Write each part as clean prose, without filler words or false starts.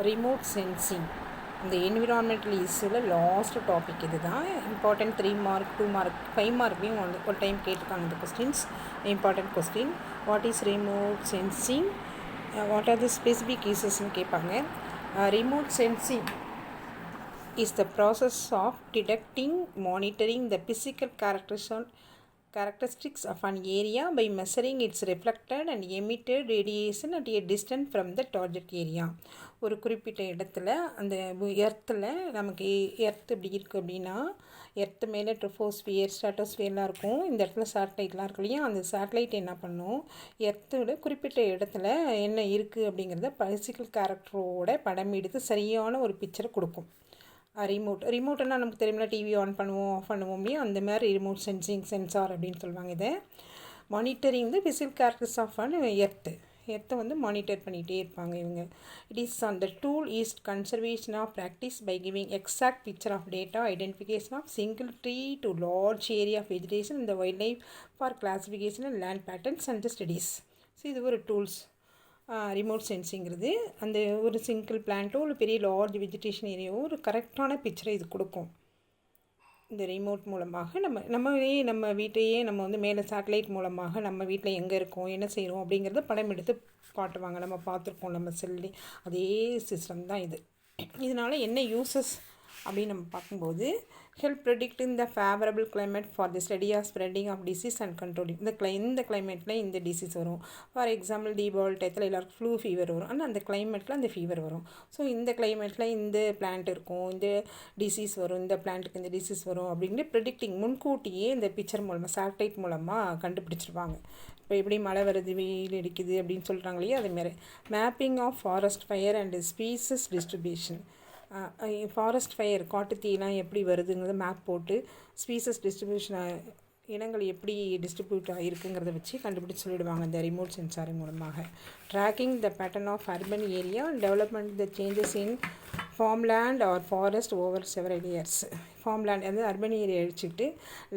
Remote sensing இந்த environmental இஷ்யூவில் last topic இது தான் இம்பார்ட்டன்ட் 3 மார்க் 2 மார்க் 5 மார்க்கையும் ஒரு டைம் கேட்டிருக்காங்க இந்த questions. Important question, what is remote sensing, what are the specific யூசஸ்ன்னு கேட்பாங்க. Remote sensing is the process of detecting, monitoring the physical characteristics of an area by measuring its reflected and emitted radiation at a distance from the target area. ஒரு குறிப்பிட்ட இடத்துல அந்த எர்த்தில் நமக்கு earth இப்படி இருக்குது அப்படின்னா, எர்த்து மேலே ட்ரோபோஸ்பியர் ஸ்ட்ராட்டோஸ்பியர்லாம் இருக்கும். இந்த இடத்துல சேட்டலைட்லாம் இருக்கு இல்லையா, அந்த சேட்டலைட் என்ன பண்ணும், எர்த்தோட குறிப்பிட்ட இடத்துல என்ன இருக்குது அப்படிங்கிறத பிசிக்கல் கேரக்டரோட படம் எடுத்து சரியான ஒரு பிக்சரை கொடுக்கும். ரிமோட்னா நமக்கு தெரியும்ல, டிவி ஆன் பண்ணுவோம் ஆஃப் பண்ணுவோம் இல்லையா, அந்த மாதிரி ரிமோட் சென்சார் அப்படின்னு சொல்லுவாங்க. இதை monitoring the physical characters of an எர்த்தை வந்து மானிட்டர் பண்ணிகிட்டே இருப்பாங்க இவங்க. It is on the tool is conservation of practice by giving exact picture of data, identification of single tree to large area of vegetation இந்த wild life for classification and land patterns and studies. So இது ஒரு tools. Remote சென்சிங்கிறது அந்த ஒரு single பிளான்ட்டோ ஒரு பெரிய large vegetation ஏரியாவோ ஒரு கரெக்டான பிக்சரை இது கொடுக்கும். இந்த ரிமோட் மூலமாக நம்ம வீட்டையே நம்ம வந்து மேலே சேட்டலைட் மூலமாக நம்ம வீட்டில் எங்கே இருக்கோம் என்ன செய்கிறோம் அப்படிங்கிறத படம் எடுத்து காட்டுவாங்க. நம்ம பார்த்துருப்போம் நம்ம செல்லி, அதே சிஸ்டம் தான் இது. இதனால் என்ன யூசஸ் அப்படின்னு நம்ம பார்க்கும்போது, ஹெல்ப் ப்ரெடிக்ட் இந்த favourable climate for the study of spreading of disease and controlling. இந்த கிளைமேட்டில் இந்த டிசீஸ் வரும். ஃபார் எக்ஸாம்பிள் தீபாவளி டயத்தில் எல்லாருக்கும் ஃப்ளூ ஃபீவர் வரும், ஆனால் அந்த கிளைமேட்டில் அந்த ஃபீவர் வரும். ஸோ இந்த கிளைமேட்டில் இந்த பிளான்ட் இருக்கும், இந்த டிசீஸ் வரும், இந்த பிளான்ட்டுக்கு இந்த டிசீஸ் வரும் அப்படிங்கிற ப்ரெடிக்டிங் முன்கூட்டியே இந்த பிக்சர் மூலமாக சேட்டலைட் மூலமாக கண்டுபிடிச்சிருவாங்க. இப்போ எப்படி மழை வருது வெயில் அடிக்குது அப்படின்னு சொல்கிறாங்க இல்லையா, அதேமாதிரி mapping of forest fire and species distribution. Forest fire காட்டுத்தீலாம் எப்படி வருதுங்கிறத மேப் போட்டு ஸ்பீசஸ் டிஸ்ட்ரிபியூஷன் இனங்கள் எப்படி டிஸ்ட்ரிபியூட் ஆகிருக்குங்கிறத வச்சு கண்டுபிடிச்சி சொல்லிடுவாங்க இந்த ரிமோட் சென்சாரிங் மூலமாக. Tracking the pattern of urban area development the changes in farmland or forest over several years. Farmland வந்து அர்பன் ஏரியா அழிச்சிட்டு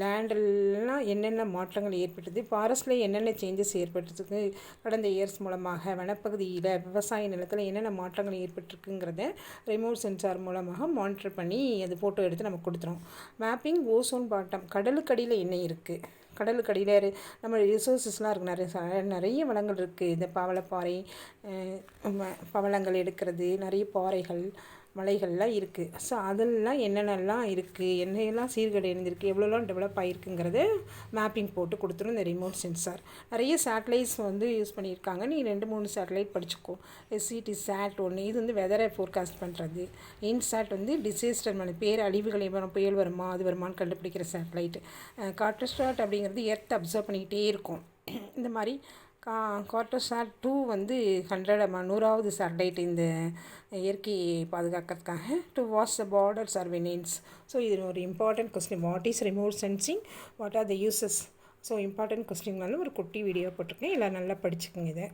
லேண்டெல்லாம் என்னென்ன மாற்றங்கள் ஏற்பட்டது, ஃபாரஸ்ட்டில் என்னென்ன சேஞ்சஸ் ஏற்பட்டுருக்கு கடந்த இயர்ஸ் மூலமாக, வனப்பகுதியில் விவசாய நிலத்தில் என்னென்ன மாற்றங்கள் ஏற்பட்டிருக்குங்கிறத ரிமோட் சென்சார் மூலமாக மானிட்டர் பண்ணி அது ஃபோட்டோ எடுத்து நமக்கு கொடுத்துரும். மேப்பிங் ஓசோன் பாட்டம், கடலுக்கடியில் என்ன இருக்குது, கடலுக்கடியில் நம்ம ரிசோர்ஸஸ்லாம் இருக்குது, நிறைய வளங்கள் இருக்குது. இந்த பவளப்பாறை பவளங்கள் எடுக்கிறது, நிறைய பாறைகள் மலைகள்லாம் இருக்குது. ஸோ அதெல்லாம் என்னென்னலாம் இருக்குது, என்னெல்லாம் சீர்கடைந்திருக்கு, எவ்வளோலாம் டெவலப் ஆகிருக்குங்கிறது மேப்பிங் போட்டு கொடுத்துரும் இந்த ரிமோட் சென்சார். நிறைய சேட்டலைட்ஸ் வந்து யூஸ் பண்ணியிருக்காங்க. நீ 2-3 சேட்டலைட் படிச்சுக்கோ. எஸ்சிடி சேட் ஒன்று, இது வந்து வெதரை ஃபோர்காஸ்ட் பண்ணுறது. இன்சாட் வந்து டிசேஸ்டர் பேர் அழிவுகளை புயல் வருமா அது வருமானு கண்டுபிடிக்கிற சேட்டலைட். கார்டோசாட் அப்படிங்கிறது எர்த் அப்சர்வ் பண்ணிக்கிட்டே இருக்கும். இந்த மாதிரி கார்டோசாட் 2 வந்து 100வது சேட்டலைட் இந்த இயற்கையை பாதுகாக்கிறதுக்காக to watch the borders or வெனின்ஸ். ஸோ இது ஒரு important question. What is remote sensing, what are the uses. So important கொஸ்டின்னாலும் ஒரு குட்டி வீடியோ போட்டிருக்கேன், எல்லாம் நல்லா படிச்சுக்கோங்க இதை.